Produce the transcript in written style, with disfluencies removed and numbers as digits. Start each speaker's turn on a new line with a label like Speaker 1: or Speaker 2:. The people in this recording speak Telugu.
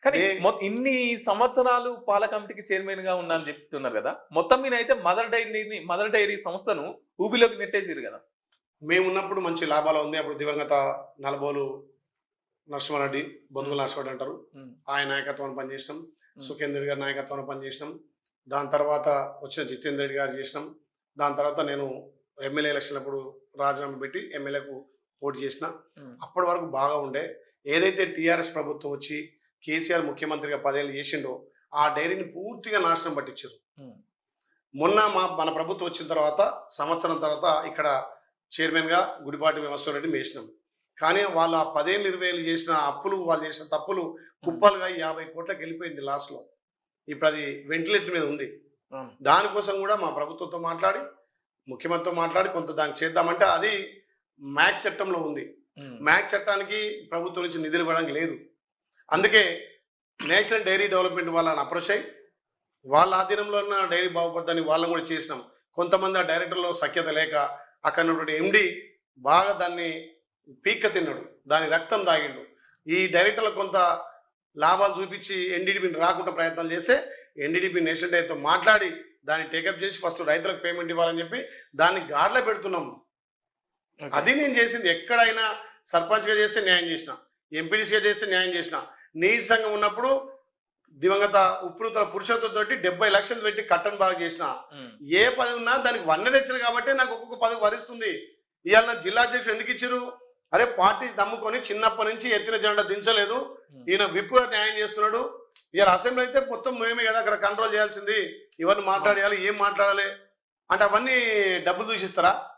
Speaker 1: కానీ
Speaker 2: నే
Speaker 1: ఇన్ని సంవత్సరాలు పాల కమిటీకి చైర్మన్ గా ఉన్నా అని చెప్తున్నారు కదా. మొత్తం మీద అయితే మదర్ డైరీ సంస్థను ఊబిలోకి నెట్టేసిరు కదా.
Speaker 2: మేమున్నప్పుడు మంచి లాభాలు ఉంది. అప్పుడు దివంగత నలబోలు నరసింహారెడ్డి, బొంగుల నరసింహారెడ్డి అంటారు.
Speaker 1: ఉమ్,
Speaker 2: ఆయన నాయకత్వాన్ని పనిచేసినాం.
Speaker 1: ఉమ్,
Speaker 2: సుఖేందర్ గారి నాయకత్వాన్ని పనిచేసినాం. దాని తర్వాత వచ్చిన జితేందర్ రెడ్డి గారు చేసినాం. దాని తర్వాత నేను ఎమ్మెల్యే ఎలక్షన్ అప్పుడు రాజీనామా పెట్టి ఎమ్మెల్యేకు పోటీ చేసిన.
Speaker 1: ఉమ్,
Speaker 2: అప్పటి వరకు బాగా ఉండే. ఏదైతే టీఆర్ఎస్ ప్రభుత్వం వచ్చి కేసీఆర్ ముఖ్యమంత్రిగా 10 ఏళ్ళు చేసిండో ఆ డైరీని పూర్తిగా నాశనం పట్టించారు.
Speaker 1: ఉమ్,
Speaker 2: మొన్న మన ప్రభుత్వం వచ్చిన తర్వాత సంవత్సరం తర్వాత ఇక్కడ చైర్మన్గా గుడిపాటి విమర్శరెడ్డి వేసినాం. కానీ వాళ్ళు ఆ 10 ఏళ్ళు 20 ఏళ్ళు చేసిన అప్పులు, వాళ్ళు చేసిన తప్పులు కుప్పలుగా 50 కోట్లకి వెళ్ళిపోయింది లాస్ట్లో. ఇప్పుడు అది వెంటిలేటర్ మీద ఉంది.
Speaker 1: ఉమ్,
Speaker 2: దానికోసం కూడా మా ప్రభుత్వంతో మాట్లాడి ముఖ్యమంత్రితో మాట్లాడి కొంత దానికి చేద్దామంటే అది మ్యాక్స్ చట్టంలో ఉంది.
Speaker 1: ఉమ్,
Speaker 2: మ్యాక్స్ చట్టానికి ప్రభుత్వం నుంచి నిధులు ఇవ్వడానికి లేదు. అందుకే నేషనల్ డైరీ డెవలప్మెంట్ వాళ్ళని అప్రోచ్ అయ్యి వాళ్ళ ఆధీనంలో ఉన్న డైరీ బాగుపడదని వాళ్ళని కూడా చేసినాం. కొంతమంది ఆ డైరెక్టర్లో సఖ్యత లేక అక్కడ ఉన్నటువంటి ఎండి బాగా దాన్ని పీక్క తిన్నాడు, దాని రక్తం తాగిండు. ఈ డైరెక్టర్లకు కొంత లాభాలు చూపించి ఎన్డీడీపీని రాకుండా ప్రయత్నం చేస్తే ఎన్డీడీపీ నేషనల్ డైరీతో మాట్లాడి దాన్ని టేకప్ చేసి ఫస్ట్ రైతులకు పేమెంట్ ఇవ్వాలని చెప్పి దాన్ని గాడిలో పెడుతున్నాం.
Speaker 1: ఓకే.
Speaker 2: అది నేను చేసింది. ఎక్కడైనా సర్పంచ్గా చేస్తే న్యాయం చేసిన, ఎంపీడీసీగా చేస్తే న్యాయం చేసిన. నీటి సంఘం ఉన్నప్పుడు దివంగత ఉప్పునూతల పురుషోత్తంతో 70 లక్షలు పెట్టి కట్టను బాగా చేసిన.
Speaker 1: ఉమ్,
Speaker 2: ఏ పదవి ఉన్నా దానికి వన్నె తెచ్చిన కాబట్టి నాకు ఒక్కొక్క పదవి వరిస్తుంది. ఇవాళ నా జిల్లా అధ్యక్షుడు ఎందుకు ఇచ్చారు? అరే పార్టీ నమ్ముకొని చిన్నప్పటి నుంచి ఎత్తిన జెండా దించలేదు, ఈయన విప్పుగా న్యాయం చేస్తున్నాడు. ఇవాళ అసెంబ్లీ అయితే మొత్తం మేమే కదా అక్కడ కంట్రోల్ చేయాల్సింది, ఇవన్నీ మాట్లాడేయాలి, ఏం మాట్లాడాలి అంటే అవన్నీ డబ్బులు చూసిస్తారా?